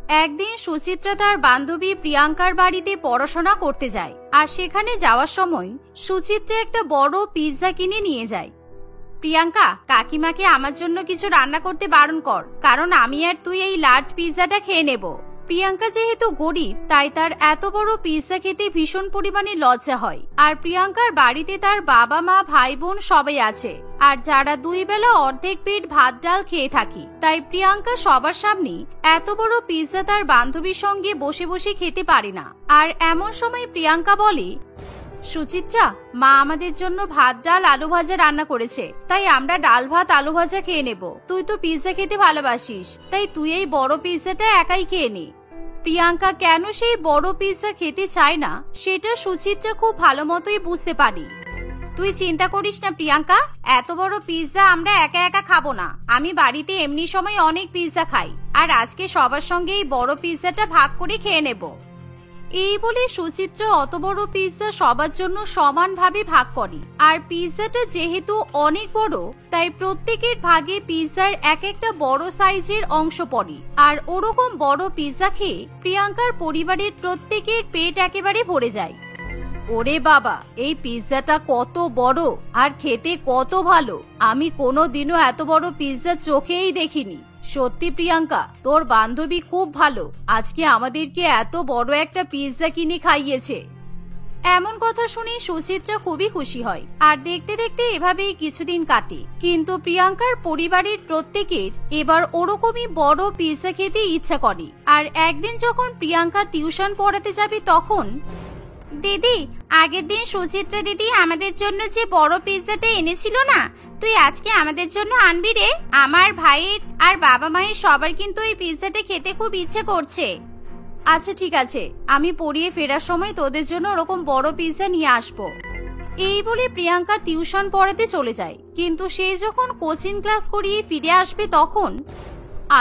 একদিন সুচিত্রা তার বান্ধবী প্রিয়াঙ্কার বাড়িতে পড়াশোনা করতে যায়, আর সেখানে যাওয়ার সময় সুচিত্রা একটা বড় পিৎজা কিনে নিয়ে যায়। প্রিয়াঙ্কা, কাকিমাকে আমার জন্য কিছু রান্না করতে বারণ কর, কারণ আমি আর তুই এই লার্জ পিৎজাটা খেয়ে নেব। প্রিয়াঙ্কা যেহেতু গরিব, তাই তার এত বড় পিৎজা খেতে ভীষণ পরিমাণে লজ্জা হয়। আর প্রিয়াঙ্কার বাড়িতে তার বাবা মা ভাই বোন সবাই আছে, আর যারা 2 বেলা অর্ধেক পেট ভাত ডাল খেয়ে থাকি। তাই প্রিয়াঙ্কা সবার সামনে এত বড় পিৎজা তার বান্ধবীর সঙ্গে বসে বসে খেতে পারে না। আর এমন সময় প্রিয়াঙ্কা বলে, সুচিত্রা, মা আমাদের জন্য ভাত ডাল আলু ভাজা রান্না করেছে, তাই আমরা ডাল ভাত আলু ভাজা খেয়ে নেব। তুই তো পিৎজা খেতে ভালোবাসিস, তাই তুই এই বড় পিৎজাটা একাই খেয়ে নে। প্রিয়াঙ্কা কেন সেই বড় পিৎজা খেতে চায় না সেটা সুচিত্রা খুব ভালো মতোই বুঝতে পারি। তুই চিন্তা করিস না প্রিয়াঙ্কা, এত বড় পিৎজা আমরা একা একা খাবো না। আমি বাড়িতে এমনি সময় অনেক পিৎজা খাই, আর আজকে সবার সঙ্গে এই বড় পিৎজাটা ভাগ করে খেয়ে নেব। এই বলে সুচিত্রা অত বড় পিৎজা সবার জন্য সমানভাবে ভাগ করে। আর পিৎজাটা যেহেতু অনেক বড়, তাই প্রত্যেকের ভাগে পিৎজার এক একটা বড় সাইজের অংশ পড়ে। আর ওরকম বড় পিৎজা খেয়ে প্রিয়াঙ্কার পরিবারের প্রত্যেকের পেট একেবারে ভরে যায়। ওরে বাবা, এই পিৎজাটা কত বড় আর খেতে কত ভালো! আমি কোনোদিনও এত বড় পিৎজা চোখেই দেখিনি। সত্যি প্রিয়াঙ্কা, তোর বান্ধবী খুব ভালো, আজকে আমাদেরকে এত বড় একটা পিৎজা কিনে খাইয়েছে। এমন কথা শুনে সুচিত্রা খুবই খুশি হয়। আর দেখতে দেখতে এভাবেই কিছুদিন কাটে। কিন্তু প্রিয়াঙ্কার পরিবারের প্রত্যেকের এবার ওরকমই বড় পিৎজা খেতে ইচ্ছা করে। আর একদিন যখন প্রিয়াঙ্কা টিউশন পড়াতে যাবে তখন, দিদি, আগের দিন সুচিত্রা দিদি আমাদের জন্য যে বড় পিৎজাটা এনেছিল না, তুই আজকে আমাদের জন্য আনবি রে। আমার ভাইয়ের আর বাবা মায়ের সবার কিন্তু এই পিৎজাটা খেতে খুব ইচ্ছে করছে। আচ্ছা ঠিক আছে, আমি পড়িয়ে ফেরার সময় তোদের জন্য ওরকম বড় পিৎজা নিয়ে আসবো। এই বলে প্রিয়াঙ্কা টিউশন পড়াতে চলে যায়। কিন্তু সে যখন কোচিং ক্লাস করিয়ে ফিরে আসবে তখন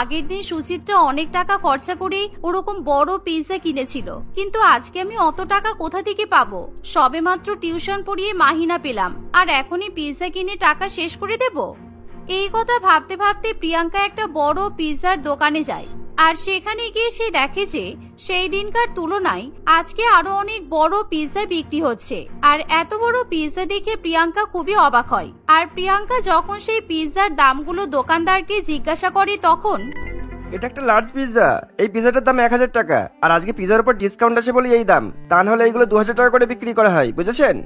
আগের দিন সুচিত্রা অনেক টাকা খরচা করে ওরকম বড় পিৎজা কিনেছিল, কিন্তু আজকে আমি অত টাকা কোথা থেকে পাবো? সবেমাত্র টিউশন পড়িয়ে মাহিনা পেলাম, আর এখনই পিৎজা কিনে টাকা শেষ করে দেব? এই কথা ভাবতে ভাবতে প্রিয়াঙ্কা একটা বড় পিৎজার দোকানে যায়। আর সেখানে গিয়ে সে দেখে যে সেই দিনকার তুলনায় আজকে আরো অনেক বড় পিৎজা বিক্রি হচ্ছে। আর এত বড় পিৎজা দেখে প্রিয়াঙ্কা খুবই অবাক হয়। আর প্রিয়াঙ্কা যখন সেই পিৎজার দামগুলো দোকানদারকে জিজ্ঞাসা করে তখন, এটা একটা লার্জ পিৎজা, এই পিৎজাটার দাম 1000 টাকা, আর আজকে পিৎজার উপর ডিসকাউন্ট আছে বলে এই দাম, তা নাহলে এইগুলো 2000 টাকা করে বিক্রি করা হয়, বুঝেছেন?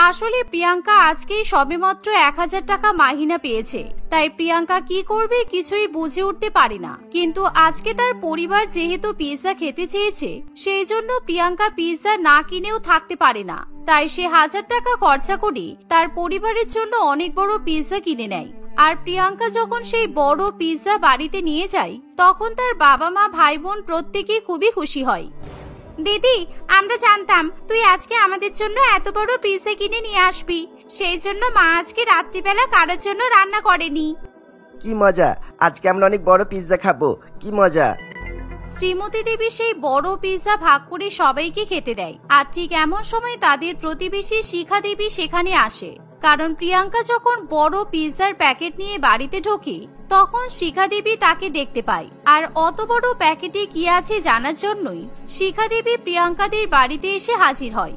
আসলে প্রিয়াঙ্কা আজকেই সবেমাত্র 1000 টাকা মাহিনা পেয়েছে, তাই প্রিয়াঙ্কা কি করবে কিছুই বুঝে উঠতে পারে না। কিন্তু আজকে তার পরিবার যেহেতু পিৎজা খেতে চেয়েছে, সেই জন্য প্রিয়াঙ্কা পিৎজা না কিনেও থাকতে পারে না। তাই সে 1000 টাকা খরচা করে তার পরিবারের জন্য অনেক বড় পিৎজা কিনে নেয়। আর প্রিয়াঙ্কা যখন সেই বড় পিৎজা বাড়িতে নিয়ে যায় তখন তার বাবা মা ভাই বোন প্রত্যেকেই খুবই খুশি হয়। দিদি, আমরা জানতাম তুই আজকে আমাদের জন্য এত বড় পিৎজা কিনে নিয়ে আসবি, সেই জন্য মা আজকে রাত্রিবেলা কারোর জন্য রান্না করেনি। কি মজা, আজকে আমরা অনেক বড় পিৎজা খাবো, কি মজা। শ্রীমতী দেবী সেই বড় পিৎজা ভাগ করে সবাইকে খেতে দেয়। আর ঠিক এমন সময় তাদের প্রতিবেশী শিখা দেবী সেখানে আসে। কারণ প্রিয়াঙ্কা যখন বড় পিৎজার প্যাকেট নিয়ে বাড়িতে ঢোকে তখন শিখা দেবী তাকে দেখতে পায়। আর অত বড় প্যাকেটে কি আছে জানার জন্যই শিখা দেবী প্রিয়াঙ্কাদের বাড়িতে এসে হাজির হয়।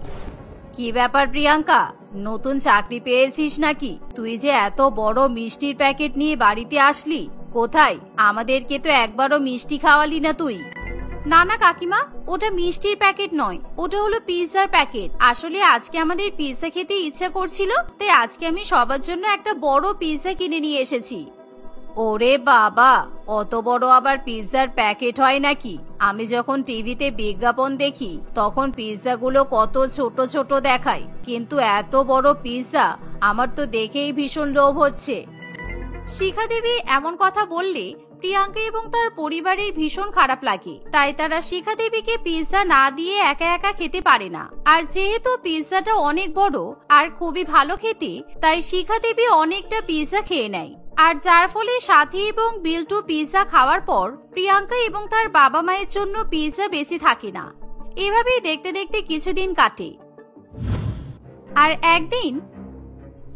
কি ব্যাপার প্রিয়াঙ্কা, নতুন চাকরি পেয়েছিস নাকি? তুই যে এত বড় মিষ্টির প্যাকেট নিয়ে বাড়িতে আসলি, কোথায়? আমাদেরকে তো একবারও মিষ্টি খাওয়ালি না তুই। না না কাকিমা, ওটা মিষ্টির প্যাকেট নয়, ওটা হলো পিৎজার প্যাকেট। আসলে আজকে আমাদের পিৎজা খেতে ইচ্ছা করছিল, তাই আজকে আমি সবার জন্য একটা বড় পিৎজা কিনে নিয়ে এসেছি। ওরে বাবা, অত বড় আবার পিৎজার প্যাকেট হয় নাকি? আমি যখন টিভিতে বিজ্ঞাপন দেখি তখন পিৎজাগুলো কত ছোট ছোট দেখায়, কিন্তু এত বড় পিৎজা আমার তো দেখেই ভীষণ লোভ হচ্ছে। শিখা দেবী এমন কথা বললে প্রিয়াঙ্কা এবং তার পরিবারের ভীষণ খারাপ লাগে। তাই তারা শিখা দেবীকে পিৎজা না দিয়ে একা একা খেতে পারে না। আর যেহেতু পিৎজাটা অনেক বড় আর খুবই ভালো খেতে, তাই শিখা দেবী অনেকটা পিৎজা খেয়ে নেয়। আর যার ফলে সাথী এবং বিল্টু পিৎজা খাওয়ার পর প্রিয়াঙ্কা এবং তার বাবা মায়ের জন্য পিৎজা বেঁচে থাকে না। এভাবেই দেখতে দেখতে কিছুদিন কাটে। আর একদিন,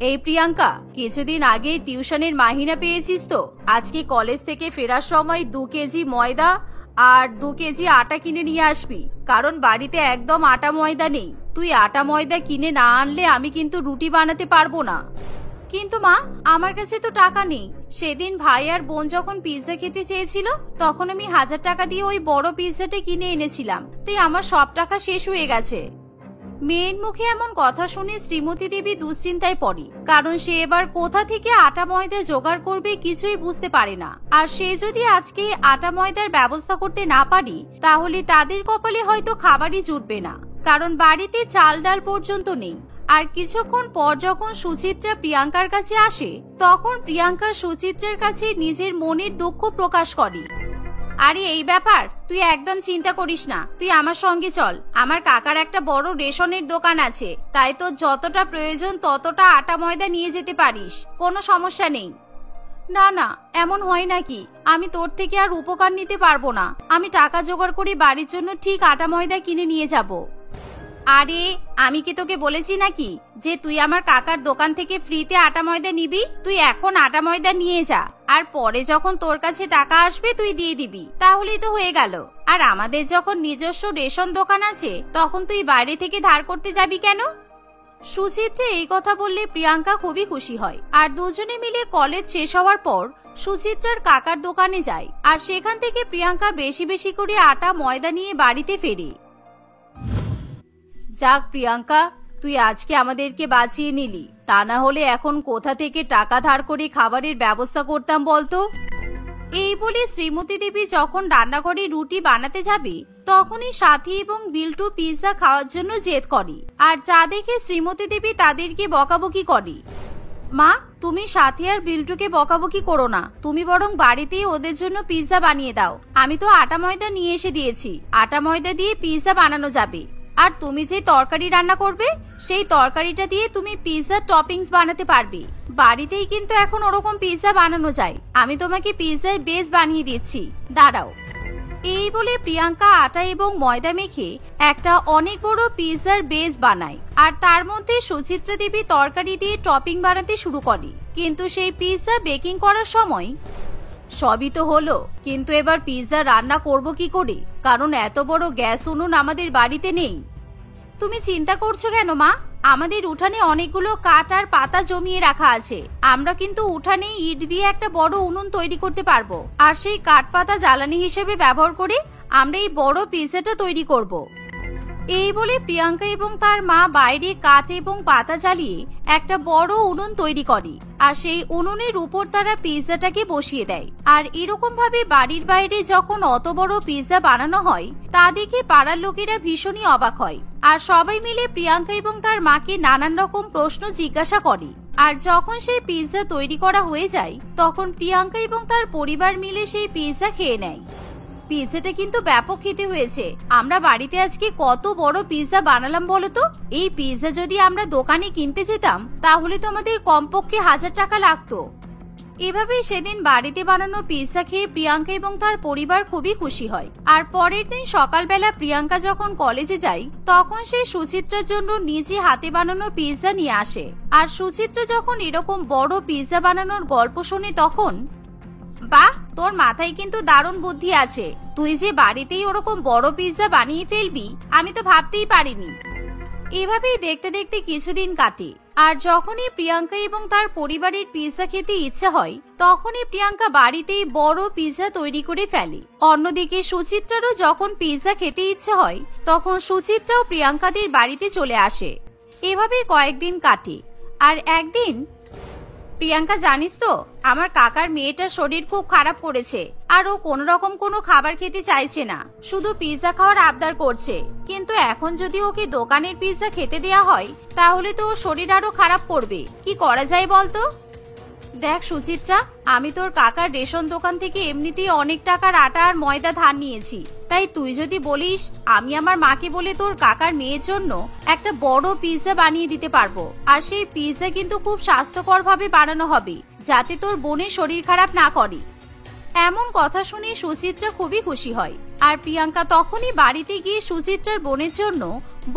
এই প্রিয়াঙ্কা, কিছুদিন আগে টিউশনের মাহিনা পেয়েছিস তো? আজকে কলেজ থেকে ফেরার সময় 2 কেজি ময়দা আর 2 কেজি আটা কিনে নিয়ে আসবি, কারণ বাড়িতে একদম আটা ময়দা নেই। তুই আটা ময়দা কিনে না আনলে আমি কিন্তু রুটি বানাতে পারবো না। কিন্তু মা, আমার কাছে তো টাকা নেই। সেদিন ভাই আর বোন যখন পিৎজা খেতে চেয়েছিল তখন আমি 1000 টাকা দিয়ে ওই বড় পিৎজাটা কিনে এনেছিলাম, তাই আমার সব টাকা শেষ হয়ে গেছে। মেয়ের মুখে এমন কথা শুনে শ্রীমতী দেবী দুশ্চিন্তায় পড়ে, কারণ সে এবার কোথা থেকে আটা ময়দা জোগাড় করবে কিছুই বুঝতে পারে না। আর সে যদি আজকে আটা ময়দার ব্যবস্থা করতে না পারি তাহলে তাদের কপালে হয়তো খাবারই জুটবে না, কারণ বাড়িতে চাল ডাল পর্যন্ত নেই। আর কিছুক্ষণ পর যখন সুচিত্রা প্রিয়াঙ্কার কাছে আসে তখন প্রিয়াঙ্কা সুচিত্রার কাছে নিজের মনের দুঃখ প্রকাশ করে। আরে এই ব্যাপার, তুই একদম চিন্তা করিস না, তুই আমার সঙ্গে চল। আমার কাকার একটা বড় রেশনের দোকান আছে, তাই তোর যতটা প্রয়োজন ততটা আটা ময়দা নিয়ে যেতে পারিস, কোনো সমস্যা নেই। না না, এমন হয় নাকি? আমি তোর থেকে আর উপকার নিতে পারবো না। আমি টাকা জোগাড় করে বাড়ির জন্য ঠিক আটা ময়দা কিনে নিয়ে যাব। আরে আমি কি তোকে বলেছি নাকি যে তুই আমার কাকার দোকান থেকে ফ্রিতে আটা ময়দা নিবি? তুই এখন আটা ময়দা নিয়ে যা, আর পরে যখন তোর কাছে টাকা আসবে তুই দিয়ে দিবি, তাহলেই তো হয়ে গেল। আর আমাদের যখন নিজস্ব রেশন দোকান আছে তখন তুই বাইরে থেকে ধার করতে যাবি কেন? সুচিত্রা এই কথা বললে প্রিয়াঙ্কা খুবই খুশি হয়, আর দুজনে মিলে কলেজ শেষ হওয়ার পর সুচিত্রার কাকার দোকানে যায়, আর সেখান থেকে প্রিয়াঙ্কা বেশি বেশি করে আটা ময়দা নিয়ে বাড়িতে ফেরে। যাক প্রিয়াঙ্কা, তুই আজকে আমাদেরকে বাঁচিয়ে নিলি, তা না হলে এখন কোথা থেকে টাকা ধার করে খাবারের ব্যবস্থা করতাম বলতো। এই বলে শ্রীমতী দেবী যখন রান্নাঘরে রুটি বানাতে যাবে তখনই সাথী এবং বিল্টু পিৎজা খাওয়ার জন্য জেদ করে, আর যা দেখে শ্রীমতী দেবী তাদেরকে বকাবকি করে। মা, তুমি সাথী আর বিল্টুকে বকাবকি করো না, তুমি বরং বাড়িতেই ওদের জন্য পিৎজা বানিয়ে দাও। আমি তো আটা ময়দা নিয়ে এসে দিয়েছি, আটা ময়দা দিয়ে পিৎজা বানানো যাবে। আর তুমি যে তরকারি রান্না করবে সেই তরকারিটা দিয়ে তুমি পিৎজার টপিংস বানাতে পারবে। বাড়িতেই কিন্তু এখন ওরকম পিৎজা বানানো যায়, আমি তোমাকে পিৎজার বেস বানিয়ে দিচ্ছি, দাঁড়াও। এই বলে প্রিয়াঙ্কা আটা এবং ময়দা মেখে একটা অনেক বড় পিৎজার বেস বানায়, আর তার মধ্যে সুচিত্রা দেবী তরকারি দিয়ে টপিং বানাতে শুরু করে। কিন্তু সেই পিৎজা বেকিং করার সময় সবই তো হলো, কিন্তু এবার পিৎজা রান্না করব কি করে, কারণ এত বড় গ্যাস উনুন আমাদের বাড়িতে নেই। তুমি চিন্তা করছো কেন মা? আমাদের উঠানে অনেকগুলো কাঠ আর পাতা জমিয়ে রাখা আছে, আমরা কিন্তু উঠানে ইট দিয়ে একটা বড় উনুন তৈরি করতে পারবো, আর সেই কাঠ পাতা জ্বালানি হিসেবে ব্যবহার করে আমরা এই বড় পিৎজাটা তৈরি করব। এই বলে প্রিয়াঙ্কা এবং তার মা বাইরে কাঠ এবং পাতা জ্বালিয়ে একটা বড় উনুন তৈরি করে, আর সেই উনুনের উপর তারা পিৎজাটাকে বসিয়ে দেয়। আর এরকম ভাবে বাড়ির বাইরে যখন অত বড় পিৎজা বানানো হয় তা দেখে পাড়ার লোকেরা ভীষণই অবাক হয়, আর সবাই মিলে প্রিয়াঙ্কা এবং তার মাকে নানান রকম প্রশ্ন জিজ্ঞাসা করে। আর যখন সেই পিৎজা তৈরি করা হয়ে যায় তখন প্রিয়াঙ্কা এবং তার পরিবার মিলে সেই পিৎজা খেয়ে নেয়। পিৎজাটা কিন্তু ব্যাপক খেতে হয়েছে, আমরা বাড়িতে আজকে কত বড় পিৎজা বানালাম বলতো। এই পিৎজা যদি আমরা দোকানে কিনতে যেতাম তাহলে তো আমাদের কমপক্ষে 1000 টাকা লাগতো। এভাবেই সেদিন বাড়িতে বানানো পিৎজা খেয়ে প্রিয়াঙ্কা এবং তার পরিবার খুবই খুশি হয়। আর পরের দিন সকালবেলা প্রিয়াঙ্কা যখন কলেজে যায় তখন সে সুচিত্রার জন্য নিজে হাতে বানানো পিৎজা নিয়ে আসে। আর সুচিত্রা যখন এরকম বড় পিৎজা বানানোর গল্প শোনে তখন, বাহ, তোর মাথায় কিন্তু দারুণ বুদ্ধি আছে, তুই যে বাড়িতেই ওরকম বড় পিৎজা বানিয়ে ফেলবি আমি তো ভাবতেই পারিনি। এভাবেই দেখতে দেখতে কিছুদিন কাটে, আর যখনই প্রিয়াঙ্কা এবং তার পরিবারের পিৎজা খেতে ইচ্ছা হয় তখনই প্রিয়াঙ্কা বাড়িতেই বড় পিৎজা তৈরি করে ফেলে। অন্যদিকে সুচিত্রারও যখন পিৎজা খেতে ইচ্ছা হয় তখন সুচিত্রাও প্রিয়াঙ্কাদের বাড়িতে চলে আসে। এভাবেই কয়েকদিন কাটে, আর একদিন, প্রিয়াঙ্কা জানিস তো আমার কাকার মেয়েটার শরীর খুব খারাপ করেছে, আর ও কোন রকম কোনো খাবার খেতে চাইছে না, শুধু পিৎজা খাওয়ার আবদার করছে। কিন্তু এখন যদি ওকে দোকানের পিৎজা খেতে দেয়া হয় তাহলে তো ওর শরীর আরো খারাপ করবে, কি করা যায় বলতো? দেখ সুচিত্রা, আমি তোর কাকার রেশন দোকান থেকে এমনিতেই অনেক টাকার আটা আর ময়দা ধার নিয়েছি, তাই তুই যদি বলিস আমি আমার মাকে বলে তোর কাকার মেয়ের জন্য একটা বড় পিৎজা বানিয়ে দিতে পারবো। আর সেই পিৎজা কিন্তু খুব স্বাস্থ্যকর ভাবে বানানো হবে, যাতে তোর বোনের শরীর খারাপ না করে। এমন কথা শুনে সুচিত্রা খুবই খুশি হয়, আর প্রিয়াঙ্কা তখনই বাড়িতে গিয়ে সুচিত্রার বোনের জন্য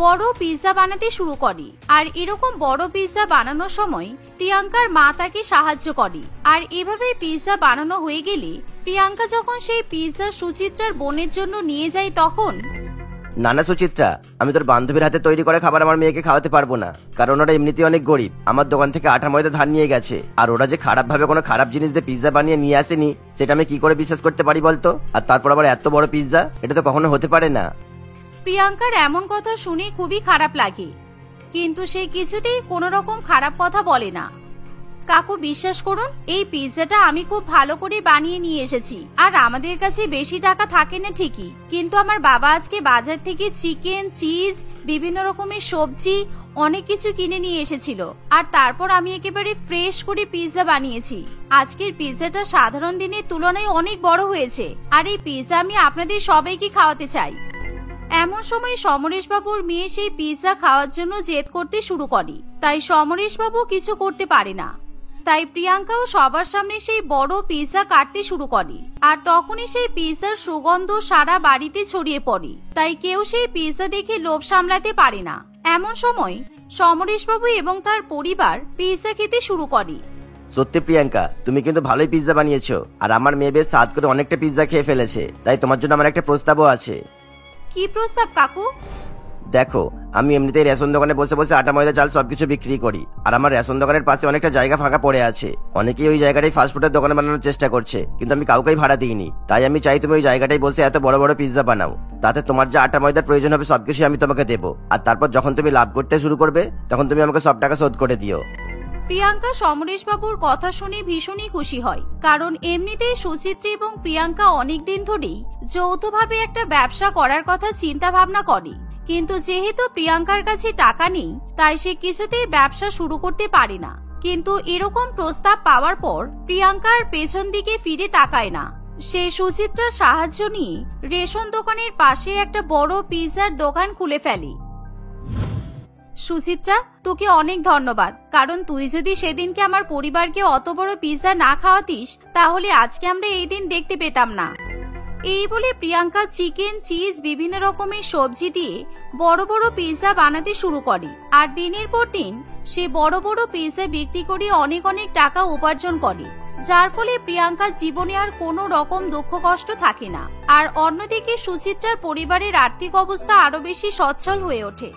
বড় পিৎজা বানাতে শুরু করে। আর এরকম বড় পিৎজা বানানোর সময় প্রিয়াঙ্কার মা তাকে সাহায্য করে। আর এভাবে পিৎজা বানানো হয়ে গেলে প্রিয়াঙ্কা যখন সেই পিৎজা সুচিত্রার বোনের জন্য নিয়ে যায় তখন না সুচিত্রা, আমি তোর বান্ধবীর হাতে তৈরি করে খাবার আমার মেয়েকে খাওয়াতে পারবো না, কারণ ওরা এমনিতেই অনেক গরিব। আমার দোকান থেকে আটা ময়দা ধার নিয়ে গেছে, আর ওরা যে খারাপ ভাবে কোনো খারাপ জিনিস দিয়ে পিৎজা বানিয়ে নিয়ে আসেনি সেটা আমি কি করে বিশ্বাস করতে পারি বলতো? আর তারপর আবার এত বড় পিৎজা, এটা তো কখনো হতে পারে না। প্রিয়াঙ্কার এমন কথা শুনে খুবই খারাপ লাগে, কিন্তু সে কিছুতেই কোনো রকম খারাপ কথা বলে না। কাকু বিশ্বাস করুন, এই পিৎজাটা আমি খুব ভালো করে বানিয়ে নিয়ে এসেছি। আর আমাদের কাছে বেশি টাকা থাকে না ঠিকই, কিন্তু আমার বাবা আজকে বাজার থেকে চিকেন, চিজ, বিভিন্ন রকমের সবজি অনেক কিছু কিনে নিয়ে এসেছিল। আর তারপর আমি একেবারে ফ্রেশ করে পিৎজা বানিয়েছি। আজকের পিৎজাটা সাধারণ দিনের তুলনায় অনেক বড় হয়েছে, আর এই পিৎজা আমি আপনাদের সবাইকে খাওয়াতে চাই। এমন সময় সমরেশ বাবুর মেয়ে সেই পিৎজা খাওয়ার জন্য জেদ করতে শুরু করে, তাই সমরেশ বাবু কিছু করতে পারে না। তাই প্রিয়াঙ্কাও সবার সামনে সেই বড় পিৎজা কাটতে শুরু করে, আর তখনই সেই পিৎজার সুগন্ধ সারা বাড়িতে ছড়িয়ে পড়ে। তাই কেউ সেই পিৎজা দেখে লোভ সামলাতে পারে না। এমন সময় সমরেশ বাবু এবং তার পরিবার পিৎজা খেতে শুরু করে। সত্যি প্রিয়াঙ্কা, তুমি কিন্তু ভালোই পিৎজা বানিয়েছো, আর আমার মেয়ে বেশ স্বাদ করে অনেকটা পিৎজা খেয়ে ফেলেছে। তাই তোমার জন্য আমার একটা প্রস্তাবও আছে। কি প্রস্তাব কাকু? দেখো, আমি এমনিতেই রেশন দোকানে বসে বসে আটা ময়দা চাল সবকিছু বিক্রি করি, আর আমার রেশন দোকানের পাশে অনেকটা জায়গা ফাঁকা পড়ে আছে। অনেকেই ওই জায়গাটাই ফাস্টফুডের দোকান বানানোর চেষ্টা করছে, কিন্তু আমি কাউকেই ভাড়া দিইনি। তাই আমি চাই তুমি ওই জায়গাটাই বসে এত বড় বড় পিৎজা বানাও। তাতে তোমার যে আটা ময়দার প্রয়োজন হবে সবকিছু আমি তোমাকে দেবো, আর তারপর যখন তুমি লাভ করতে শুরু করবে তখন তুমি আমাকে সব টাকা শোধ করে দিও। প্রিয়াঙ্কা সমরেশ বাবুর কথা শুনে ভীষণই খুশি হয়, কারণ এমনিতেই সুচিত্রা এবং প্রিয়াঙ্কা অনেকদিন ধরেই যৌথভাবে একটা ব্যবসা করার কথা চিন্তা ভাবনা করে। কিন্তু যেহেতু প্রিয়াঙ্কার কাছে টাকা নেই, তাই সে কিছুতেই ব্যবসা শুরু করতে পারে না। কিন্তু এরকম প্রস্তাব পাওয়ার পর প্রিয়াঙ্কার পেছন দিকে ফিরে তাকায় না। সে সুচিত্রার সাহায্য নিয়ে রেশন দোকানের পাশে একটা বড় পিৎজার দোকান খুলে ফেলে। সুচিত্রা, তোকে অনেক ধন্যবাদ, কারণ তুই যদি সেদিনকে আমার পরিবারকে অত বড় পিৎজা না খাওয়াতিস তাহলে আজকে আমরা এই দিন দেখতে পেতাম না। এই বলে প্রিয়াঙ্কা চিকেন, চিজ, বিভিন্ন রকমের সবজি দিয়ে বড় বড় পিৎজা বানাতে শুরু করে। আর দিনের পর দিন সে বড় বড় পিৎজা বিক্রি করে অনেক অনেক টাকা উপার্জন করে, যার ফলে প্রিয়াঙ্কার জীবনে আর কোনো রকম দুঃখ কষ্ট থাকে না। আর অন্যদিকে সুচিত্রার পরিবারের আর্থিক অবস্থা আরো বেশি সচ্ছল হয়ে ওঠে।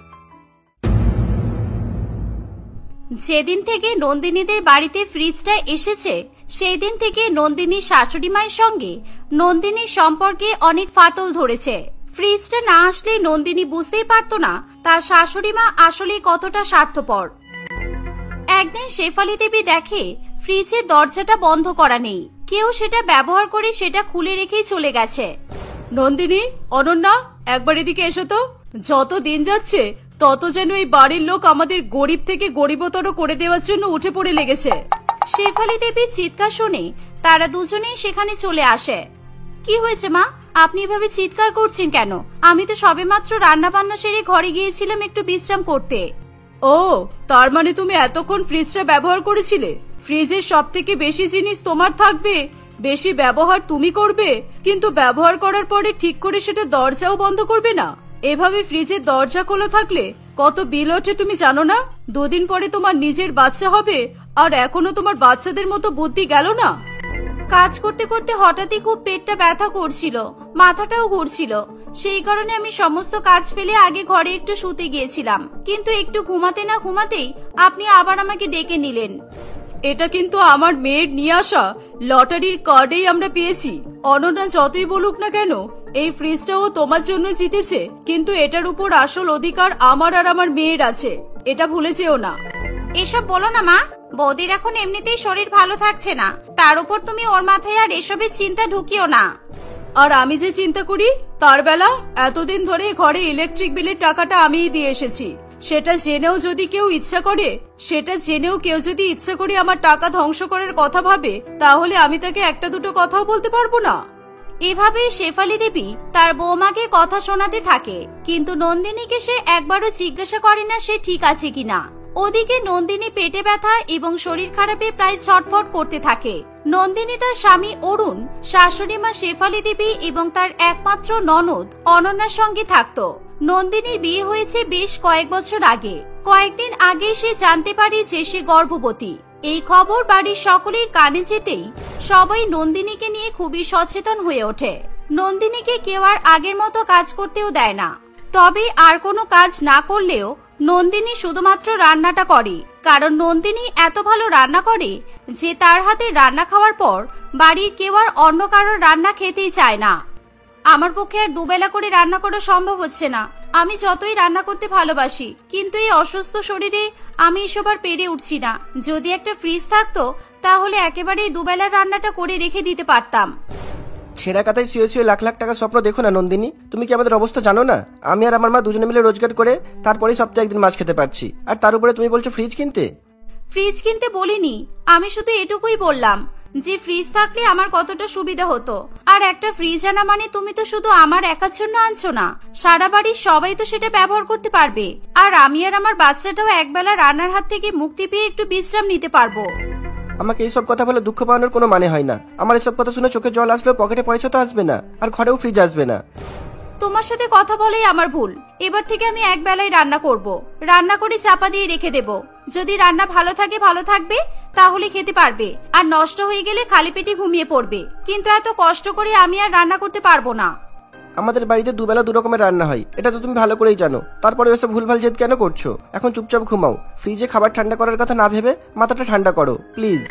যেদিন থেকে নন্দিনীদের বাড়িতে ফ্রিজটা এসেছে সেই দিন থেকে নন্দিনীর শাশুড়ি মায়ের সঙ্গে নন্দিনীর সম্পর্কে অনেক ফাটল ধরেছে। ফ্রিজটা না আসলে নন্দিনী বুঝতেই পারতো না তার শাশুড়ি মা আসলে কতটা স্বার্থপর। একদিন শেফালি দেবী দেখে ফ্রিজের দরজাটা বন্ধ করা নেই, কেউ সেটা ব্যবহার করে সেটা খুলে রেখেই চলে গেছে। নন্দিনী, অনন্যা, একবার এদিকে এসো তো। যত দিন যাচ্ছে তত যেন এই বাড়ির লোক আমাদের গরিব থেকে গরিবতর করে দেওয়ার জন্য উঠে পড়ে লেগেছে। শেফালি দেবীর চিৎকার শুনে তারা দুজনেই সেখানে চলে আসে। কি হয়েছে মা, আপনি এভাবে চিৎকার করছেন কেন? আমি তো সবেমাত্র রান্না বান্না সেরে ঘরে গিয়েছিলাম একটু বিশ্রাম করতে। ও, তার মানে তুমি এতক্ষণ ফ্রিজটা ব্যবহার করেছিলে? ফ্রিজের সব থেকে বেশি জিনিস তোমার থাকবে, বেশি ব্যবহার তুমি করবে, কিন্তু ব্যবহার করার পরে ঠিক করে সেটা দরজাও বন্ধ করবে না। এভাবে ফ্রিজের দরজা খোলা থাকলে কত বিল ওঠে তুমি জানো না? দুদিন পরে তোমার নিজের বাচ্চা হবে, আর এখনো তোমার বাচ্চাদের মতো বুদ্ধি গেল না? কাজ করতে করতে হঠাৎই খুব পেটটা ব্যথা করছিল, মাথাটাও ঘুরছিল। সেই কারণে আমি সমস্ত কাজ ফেলে আগে ঘরে একটু শুতে গিয়েছিলাম, কিন্তু একটু ঘুমাতে না ঘুমাতেই আপনি আবার আমাকে ডেকে নিলেন। এটা কিন্তু আমার মেয়ের নিয়ে আসা লটারির কার্ডেই আমরা পেয়েছি। অনন্যা যতই বলুক না কেন এই ফ্রিজটাও তোমার জন্য জিতেছে, কিন্তু এটার উপর আসল অধিকার আমার আর আমার মেয়ের আছে, এটা ভুলে যেও না। এসব বলো না মা, বৌদির এখন এমনিতেই শরীর ভালো থাকছে না, তার উপর তুমি ওর মাথায় আর এসবের চিন্তা ঢুকিও না। আর আমি যে চিন্তা করি তার বেলা এতদিন ধরে ঘরে ইলেকট্রিক বিলের টাকাটা আমিই দিয়ে এসেছি। সেটা জেনেও কেউ যদি ইচ্ছা করে আমার টাকা ধ্বংস করার কথা ভাবে, তাহলে আমি তাকে একটা দুটো কথাও বলতে পারবো না। এভাবে শেফালি দেবী তার বৌমাকে কথা শোনাতে থাকে, কিন্তু নন্দিনীকে সে একবারও জিজ্ঞাসা করে না সে ঠিক আছে কিনা। ওদিকে নন্দিনী পেটে ব্যথা এবং শরীর খারাপে প্রায় ছটফট করতে থাকে। নন্দিনী তার স্বামী অরুণ, শাশুড়ি মা শেফালি দেবী এবং তার একমাত্র ননদ অনন্যার সঙ্গে থাকত। নন্দিনীর বিয়ে হয়েছে বেশ কয়েক বছর আগে। কয়েকদিন আগে সে জানতে পারে যে সে গর্ভবতী। এই খবর বাড়ির সকলের কানে যেতেই সবাই নন্দিনীকে নিয়ে খুবই সচেতন হয়ে ওঠে। নন্দিনীকে কেউ আর আগের মতো কাজ করতেও দেয় না। তবে আর কোনো কাজ না করলেও নন্দিনী শুধুমাত্র রান্নাটা করে, কারণ নন্দিনী এত ভালো রান্না করে যে তার হাতে রান্না খাওয়ার পর বাড়ির কেউ আর অন্য কারোর রান্না খেতেই চায় না। আমার পক্ষে আর দুবেলা করে রান্না করা সম্ভব হচ্ছে না। আমি যতই রান্না করতে ভালোবাসি, কিন্তু এই অসুস্থ শরীরে আমি এসব আর পেরে উঠছি না। যদি একটা ফ্রিজ থাকতো তাহলে একেবারেই দুবেলার রান্নাটা করে রেখে দিতে পারতাম। ছেঁড়া কাতায় শুয়ে শুয়ে লাখ লাখ টাকা স্বপ্ন দেখো না নন্দিনী। তুমি কি আমাদের অবস্থা জানো না? আমি আর আমার মা দুজনে মিলে রোজগার করে তারপরেই সপ্তাহে একদিন মাছ খেতে পারছি, আর তার উপরে তুমি বলছো ফ্রিজ কিনতে। ফ্রিজ কিনতে বলিনি, আমি শুধু এটুকুই বললাম যে ফ্রিজ থাকলে আমার কতটা সুবিধা হতো। আর একটা ফ্রিজ আনা মানে তুমি তো শুধু আমার একার জন্য আনছো না, সারা বাড়ির সবাই তো সেটা ব্যবহার করতে পারবে। আর আমি আর আমার বাচ্চাটাও একবেলা রান্নার হাত থেকে মুক্তি পেয়ে একটু বিশ্রাম নিতে পারবো। আমাকে এইসব কথা বলে দুঃখ পাওয়ানোর কোনো মানে হয় না। আমার এসব কথা শুনে চোখে জল আসলেও পকেটে পয়সা তো আসবে না, আর ঘরেও ফ্রিজ আসবে না। তোমার সাথে কথা বলেই আমার ভুল। এবার থেকে আমি একবেলাই রান্না করব, রান্না করে চাপা দিয়ে রেখে দেব। যদি রান্না ভালো থাকে ভালো থাকবে, তাহলে খেতে পারবে, আর নষ্ট হয়ে গেলে খালি পেটে ঘুমিয়ে পড়বে। কিন্তু এত কষ্ট করে আমি আর রান্না করতে পারবো না। আমাদের বাড়িতে দুবেলা দু রকমের রান্না হয়, এটা তো তুমি ভালো করেই জানো। তারপরে ওসব ভুলভাল জেদ কেন করছো? এখন চুপচাপ ঘুমাও। ফ্রিজে খাবার ঠান্ডা করার কথা না ভেবে মাথাটা ঠান্ডা করো প্লিজ।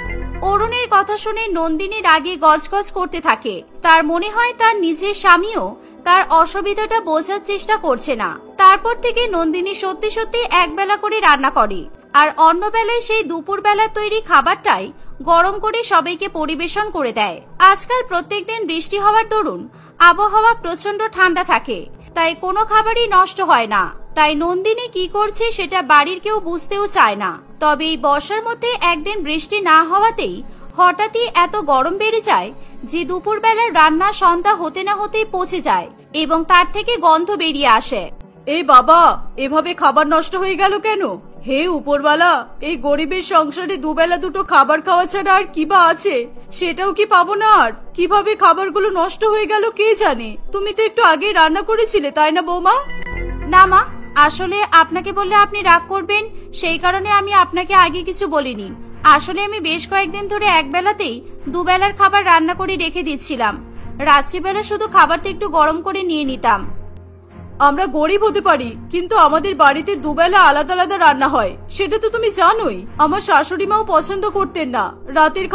অরুণের কথা শুনে নন্দিনীর আগে গজগজ করতে থাকে। তার মনে হয় তার নিজের স্বামীও তার অসুবিধাটা বোঝার চেষ্টা করছে না। তারপর থেকে নন্দিনী সত্যি সত্যি একবেলা করে রান্না করে, আর অন্য বেলায় সেই দুপুর বেলার তৈরি খাবারটাই গরম করে সবাইকে পরিবেশন করে দেয়। আজকাল প্রত্যেকদিন বৃষ্টি হওয়ার দরুন আবহাওয়া প্রচন্ড ঠান্ডা থাকে, তাই কোনো খাবারই নষ্ট হয় না। তাই নন্দিনী কি করছে সেটা বাড়ির কেউ বুঝতেও চায় না। তবে এই বর্ষার মধ্যে একদিন বৃষ্টি না হওয়াতেই হঠাৎই এত গরম বেড়ে যায় যে দুপুর বেলার রান্না সন্ধ্যা হতে না হতেই পচে যায় এবং তার থেকে গন্ধ বেরিয়ে আসে। এই বাবা, এভাবে খাবার নষ্ট হয়ে গেল কেন? হে উপরওয়ালা, এই গরিবের সংসারে দুবেলা দুটো খাবার খাওয়া ছাড়া আর কি বা আছে? সেটাও কি পাবো না? আর কিভাবে খাবারগুলো নষ্ট হয়ে গেল কে জানে। তুমি তো একটু আগে রান্না করেছিলে, তাই না বৌমা? না মা, আসলে আপনাকে বললে আপনি রাগ করবেন, সেই কারণে আমি আপনাকে আগে কিছু বলিনি। আসলে আমি বেশ কয়েকদিন ধরে একবেলাতেই দুবেলার খাবার রান্না করে রেখে দিচ্ছিলাম। রাত্রিবেলা শুধু খাবারটা একটু গরম করে নিয়ে নিতাম। আমরা গরিব হতে পারি, কিন্তু আমাদের বাড়িতে দুবেলা আলাদা আলাদা রান্না হয়, সেটা তো তুমি জানোই। আমার শাশুড়ি মাও পছন্দ করতেন না রাতের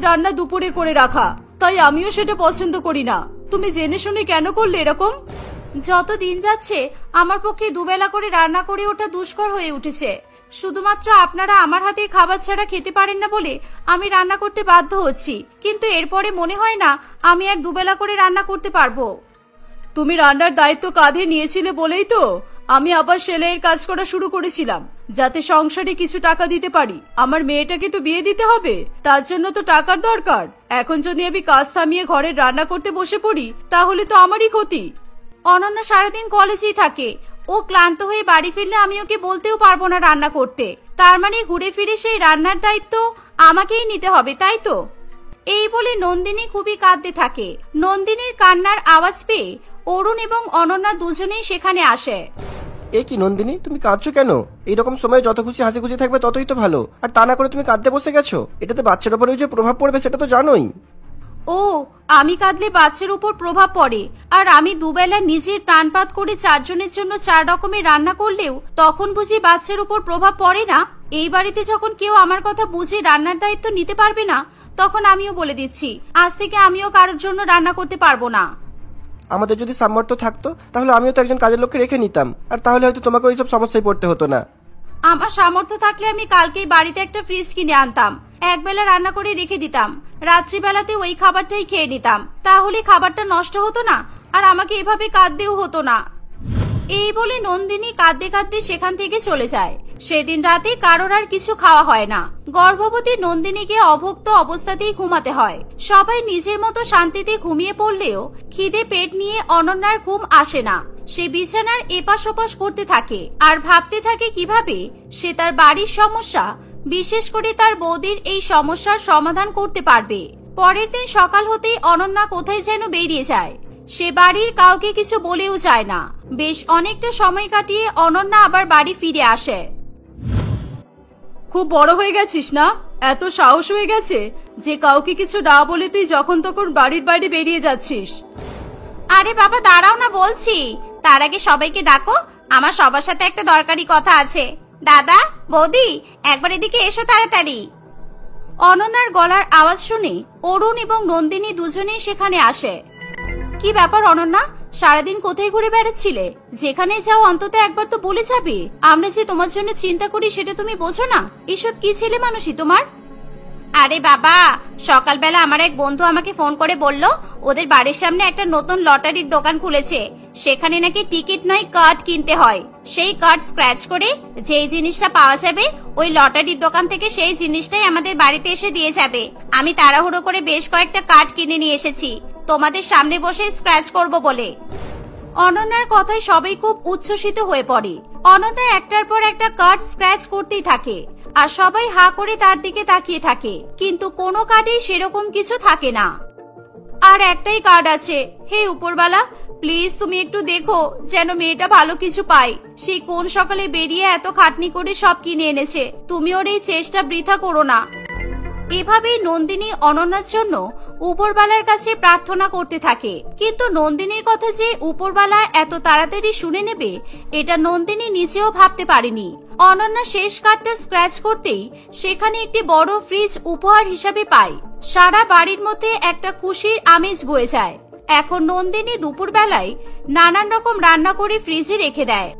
রান্না দুপুরে করে রাখা, তাই আমিও সেটা পছন্দ করি না। তুমি জেনে শুনে কেন করলে এরকম? যত দিন যাচ্ছে আমার পক্ষে দুবেলা করে রান্না করে ওঠা দুষ্কর হয়ে উঠেছে। শুধুমাত্র আপনারা আমার হাতের খাবার ছাড়া খেতে পারেন না বলে আমি রান্না করতে বাধ্য হচ্ছি, কিন্তু এরপরে মনে হয় না আমি আর দুবেলা করে রান্না করতে পারবো। তুমি রান্নার দায়িত্ব কাঁধে নিয়েছিলে বলেই তো আমি আবার সেলাইয়ের কাজ করা শুরু করেছিলাম, যাতে সংসারে কিছু টাকা দিতে পারি। আমার মেয়েটাকে তো বিয়ে দিতে হবে, তার জন্য তো টাকার দরকার। এখন যদি আমি কাজ থামিয়ে ঘরে রান্না করতে বসে পড়ি তাহলে তো আমারই ক্ষতি। অনন্যা সারাদিন কলেজেই থাকে, ও ক্লান্ত হয়ে বাড়ি ফিরলে আমি ওকে বলতেও পারবো না রান্না করতে। তার মানে ঘুরে ফিরে সেই রান্নার দায়িত্ব আমাকেই নিতে হবে, তাই তো? এই বলে নন্দিনী খুবই কাঁদতে থাকে। নন্দিনীর কান্নার আওয়াজ পেয়ে অরুণ এবং অনন্যা দুজনেই সেখানে আসে। এ কি নন্দিনী, তুমি কাঁদছো কেন? এইরকম সময় যত খুশি হাসি খুশি থাকবে ততই তো ভালো, আর তা না করে তুমি কাঁদতে বসে গেছো। এটাতে বাচ্চার উপরেও যে প্রভাব পড়বে সেটা তো জানোই। ও, আমি কাঁদলে বাচ্চার উপর প্রভাব পড়ে, আর আমি দুবেলা নিজের প্রাণপাত করে 4 জনের জন্য 4 রকমের রান্না করলেও তখন বুঝি বাচ্চার উপর প্রভাব পড়ে না? এই বাড়িতে যখন কেউ আমার কথা বুঝে রান্নার দায়িত্ব নিতে পারবে না, তখন আমিও বলে দিচ্ছি আজ থেকে আমিও কারোর জন্য রান্না করতে পারবো না। আমাদের যদি সামর্থ্য থাকতো তাহলে আমিও তো একজন কাজের লোককে রেখে নিতাম, আর তাহলে হয়তো তোমাকে ওইসব সমস্যায় পড়তে হতো না। আমার সামর্থ্য থাকলে আমি কালকেই বাড়িতে একটা ফ্রিজ কিনে আনতাম, একবেলা রান্না করে রেখে দিতাম, রাত্রিবেলাতে ওই খাবারটাই খেয়ে নিতাম, তাহলে খাবারটা নষ্ট হতো না, আর আমাকে এভাবে কাঁদতেও হতো না। এই বলে নন্দিনী কাঁদতে কাঁদতে সেখান থেকে চলে যায়। সেদিন রাতে কারোর আর কিছু খাওয়া হয় না। গর্ভবতী নন্দিনীকে অভুক্ত অবস্থাতেই ঘুমাতে হয়। সবাই নিজের মতো শান্তিতে ঘুমিয়ে পড়লেও খিদে পেট নিয়ে অনন্যার ঘুম আসে না। সে বিছানার এপাশ ওপাশ করতে থাকে আর ভাবতে থাকে কিভাবে সে তার বাড়ির সমস্যা, বিশেষ করে তার বৌদির এই সমস্যার সমাধান করতে পারবে। পরের দিন সকাল হতেই অনন্যা কোথায় যেন বেরিয়ে যায়। সে বাড়ির কাউকে কিছু বলেও যায় না। বেশ অনেকটা সময় কাটিয়ে অনন্যা আবার বাড়ি ফিরে আসে। খুব বড় হয়ে গেছিস না? এত সাহস হয়ে গেছে যে কাউকে কিছু না বলে তুই যখন তখন বাড়ির বাইরে বেরিয়ে যাচ্ছিস। আরে বাবা দাঁড়াও না বলছি, তার আগে সবাইকে ডাকো, আমার সবার সাথে একটা দরকারি কথা আছে। দাদা, বৌদি, একবার এদিকে এসো তাড়াতাড়ি। অনন্যার গলার আওয়াজ শুনে অরুণ এবং নন্দিনী দুজনেই সেখানে আসে। কি ব্যাপার অনন্যা, সারাদিন কোথায় ঘুরে বেড়াচ্ছিলে? যেখানে যাও অন্তত একবার তো বলে যাবে। আমরা যে তোমার জন্য চিন্তা করি সেটা তুমি বোঝো না? এসব কি ছেলে মানুষই তোমার? আরে বাবা, সকালবেলা আমার এক বন্ধু আমাকে ফোন করে বলল ওদের বাড়ির সামনে একটা নতুন লটারির দোকান খুলেছে, সেখানে নাকি টিকিট নয় কার্ড কিনতে হয়। সেই কার্ড স্ক্র্যাচ করে যেই জিনিসটা পাওয়া যাবে ওই লটারির দোকান থেকে সেই জিনিসটাই আমাদের বাড়িতে এসে দিয়ে যাবে। আমি তাড়াহুড়ো করে বেশ কয়েকটা কার্ড কিনে নিয়ে এসেছি তোমাদের সামনে বসে স্ক্র্যাচ করব বলে। অনন্যার কথায় সবাই খুব উচ্ছ্বসিত হয়ে পড়ে। অনন্যা একটার পর একটা কার্ড স্ক্র্যাচ করতেই থাকে আর সবাই হা করে তার দিকে তাকিয়ে থাকে, কিন্তু কোনো কার্ডেই সেরকম কিছু থাকে না। আর একটাই কার্ড আছে। হে উপরওয়ালা, প্লিজ তুমি একটু দেখো যেন মেয়েটা ভালো কিছু পায়। সেই কোন সকালে বেরিয়ে এত খাটনি করে সব কিনে এনেছে, তুমি ওর এই চেষ্টা বৃথা করো না। এভাবেই নন্দিনী অনন্যার জন্য উপরওয়ালার কাছে প্রার্থনা করতে থাকে, কিন্তু নন্দিনীর কথা যে উপরওয়ালা এত তাড়াতাড়ি শুনে নেবে এটা নন্দিনী নিজেও ভাবতে পারেনি। অনন্যা শেষ কার্ডটা স্ক্র্যাচ করতেই সেখানে একটি বড় ফ্রিজ উপহার হিসাবে পায়। সারা বাড়ির মধ্যে একটা খুশির আমেজ বয়ে যায়। এখন নন্দিনী দুপুরবেলায় নানান রকম রান্না করে ফ্রিজে রেখে দেয়।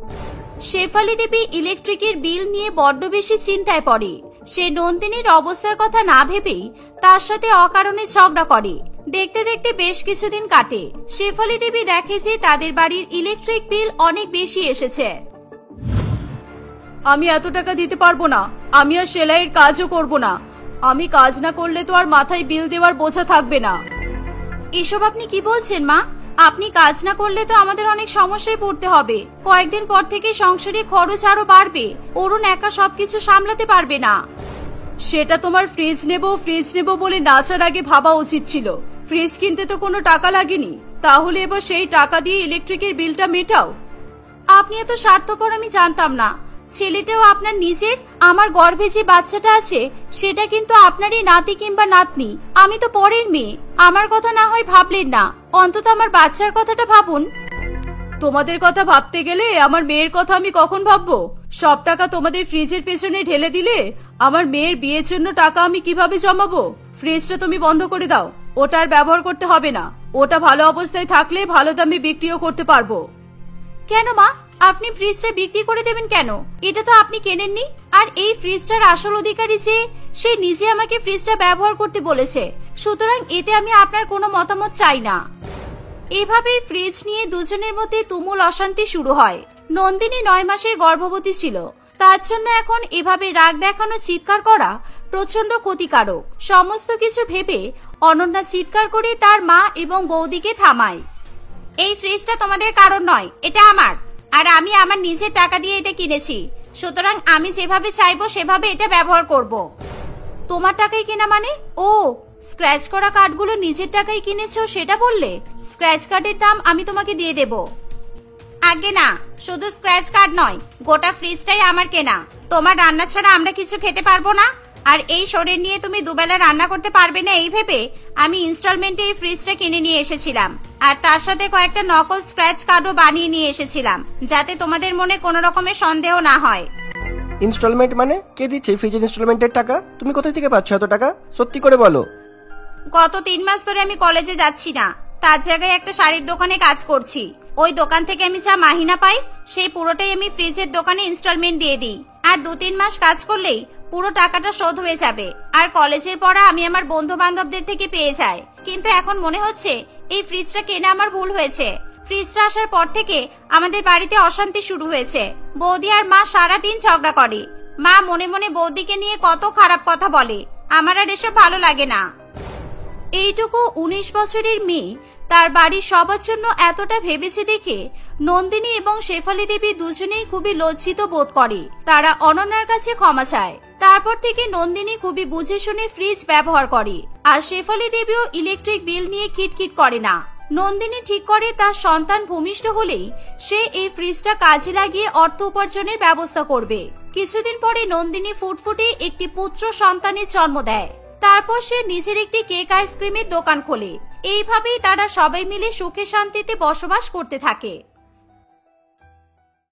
শেফালি দেবী ইলেকট্রিকের বিল নিয়ে বড্ড বেশি চিন্তায় পড়ে। সে নন্দিনীর অবস্থার কথা না ভেবেই তার সাথে অকারণে ঝগড়া করে। দেখতে দেখতে বেশ কিছুদিন কাটে। শেফালি দেবী দেখে যে তাদের বাড়ির ইলেকট্রিক বিল অনেক বেশি এসেছে। আমি এত টাকা দিতে পারবো না। আমি আর সেলাইয়ের কাজও করব না। আমি কাজ না করলে তো আর মাথায় বিল দেওয়ার বোঝা থাকবে না। এসব আপনি কি বলছেন মা? আপনি কাজ না করলে তো আমাদের অনেক সমস্যায় পড়তে হবে। কয়েকদিন পর থেকে সংসারে খরচ আরো বাড়বে। অরুণ একা সবকিছু সামলাতে পারবে না। সেটা তোমার ফ্রিজ নেব বলে নাচার আগে ভাবা উচিত ছিল। ফ্রিজ কিনতে তো কোনো টাকা লাগেনি, তাহলে এবার সেই টাকা দিয়ে ইলেকট্রিকের বিলটা মেটাও। আপনি এত স্বার্থপর আমি জানতাম না। ছেলেটাও আপনার নিজের। আমার গর্ভে যে বাচ্চাটা আছে সেটা কিন্তু আপনারই নাতি কিংবা নাতনি। আমি তো পরের মেয়ে। আমার কথা না হয় ভাবলেন না, অন্তত আমার বাচ্চার কথাটা ভাবুন। তোমাদের কথা ভাবতে গেলে আমার মেয়ের কথা আমি কখন ভাববো? সব টাকা তোমাদের ফ্রিজের পেছনে ঢেলে দিলে আমার মেয়ের বিয়ের জন্য টাকা আমি কিভাবে জমাবো? ফ্রিজটা তুমি বন্ধ করে দাও। ওটা আর ব্যবহার করতে হবে না। ওটা ভালো অবস্থায় থাকলে ভালো দামে বিক্রিও করতে পারবো। কেন মা, আপনি ফ্রিজটা বিক্রি করে দেবেন কেন? এটা তো আপনি কেনেননি। আর এই ফ্রিজটার আসল অধিকারী যে, সে নিজে আমাকে ফ্রিজটা ব্যবহার করতে বলেছে। সুতরাং এতে আমি আপনার কোনো মতামত চাই না। এভাবে ফ্রিজ নিয়ে দুজনের মধ্যে তুমুল অশান্তি শুরু হয়। নন্দিনী 9 মাসের গর্ভবতী ছিল, তার জন্য এখন এভাবে রাগ দেখানো, চিৎকার করা প্রচন্ড ক্ষতিকারক। সমস্ত কিছু ভেবে অনন্যা চিৎকার করে তার মা এবং বৌদিকে থামায়। এই ফ্রিজটা তোমাদের কারণ নয়, এটা আমার। আর আমি আমার নিজের টাকা দিয়ে এটা কিনেছি, সুতরাং আমি যেভাবে চাইবো সেভাবে এটা ব্যবহার করব। তোমার টাকায় কেনা মানে? ও, স্ক্র্যাচ করা কার্ডগুলো নিজের টাকায় কিনেছো সেটা বললে? স্ক্র্যাচ কার্ডের দাম আমি তোমাকে দিয়ে দেব। আগে না, শুধু স্ক্র্যাচ কার্ড নয়, গোটা ফ্রিজটাই আমার কেনা। তোমার রান্না ছাড়া আমরা কিছু খেতে পারবো না। আর এই শরীর নিয়ে তুমি দুবেলা রান্না করতে পারবে না এই ভেবে আমি ইনস্টলমেন্টে এই ফ্রিজটা কিনে নিয়ে এসেছিলাম। আর তার সাথে কয়েকটা নকল স্ক্র্যাচ কার্ডও বানিয়ে নিয়ে এসেছিলাম, যাতে তোমাদের মনে কোনো রকমের সন্দেহ না হয়। ইনস্টলমেন্ট মানে? কে দিচ্ছে ফ্রিজের ইনস্টলমেন্টের টাকা? তুমি কোথায় থেকে পাচ্ছ এত টাকা? সত্যি করে বলো। গত 3 মাস ধরে আমি কলেজে যাচ্ছি না, তার জায়গায় একটা শাড়ির দোকানে কাজ করছি। ওই দোকান থেকে আমি যা মাহিনা পাই সেই পুরোটাই আমি ফ্রিজের দোকানে ইনস্টলমেন্ট দিয়ে দিই। আর 2-3 মাস কাজ করলেই পুরো টাকাটা শোধ হয়ে যাবে। আর কলেজের পড়া আমি আমার বন্ধু বান্ধবদের থেকে পেয়ে যাই। কিন্তু এখন মনে হচ্ছে এই ফ্রিজটা কেনা আমার ভুল হয়েছে। ফ্রিজটা আসার পর থেকে আমাদের বাড়িতে অশান্তি শুরু হয়েছে। বৌদি আর মা সারাদিন ঝগড়া করে। মা মনে মনে বৌদিকে নিয়ে কত খারাপ কথা বলে। আমার আর এসব ভালো লাগে না। এইটুকু 19 বছরের মেয়ে তার বাড়ির সবার জন্য এতটা ভেবেছে দেখে নন্দিনী এবং শেফালি দেবী দুজনেই খুবই লজ্জিত বোধ করে। তারা অনন্যার কাছে ক্ষমা চায়। তারপর থেকে নন্দিনী খুবই বুঝে শুনে ফ্রিজ ব্যবহার করে, আর শেফালি দেবীও ইলেকট্রিক বিল নিয়ে কিটকিট করে না। নন্দিনী ঠিক করে তার সন্তান ভূমিষ্ঠ হলেই সে এই ফ্রিজটা কাজে লাগিয়ে অর্থ উপার্জনের ব্যবস্থা করবে। কিছুদিন পরে নন্দিনী ফুটফুটে একটি পুত্র সন্তানের জন্ম দেয়। তারপর সে নিজের একটি কেক আইসক্রিমের দোকান খোলে। এইভাবেই তারা সবাই মিলে সুখে শান্তিতে বসবাস করতে থাকে।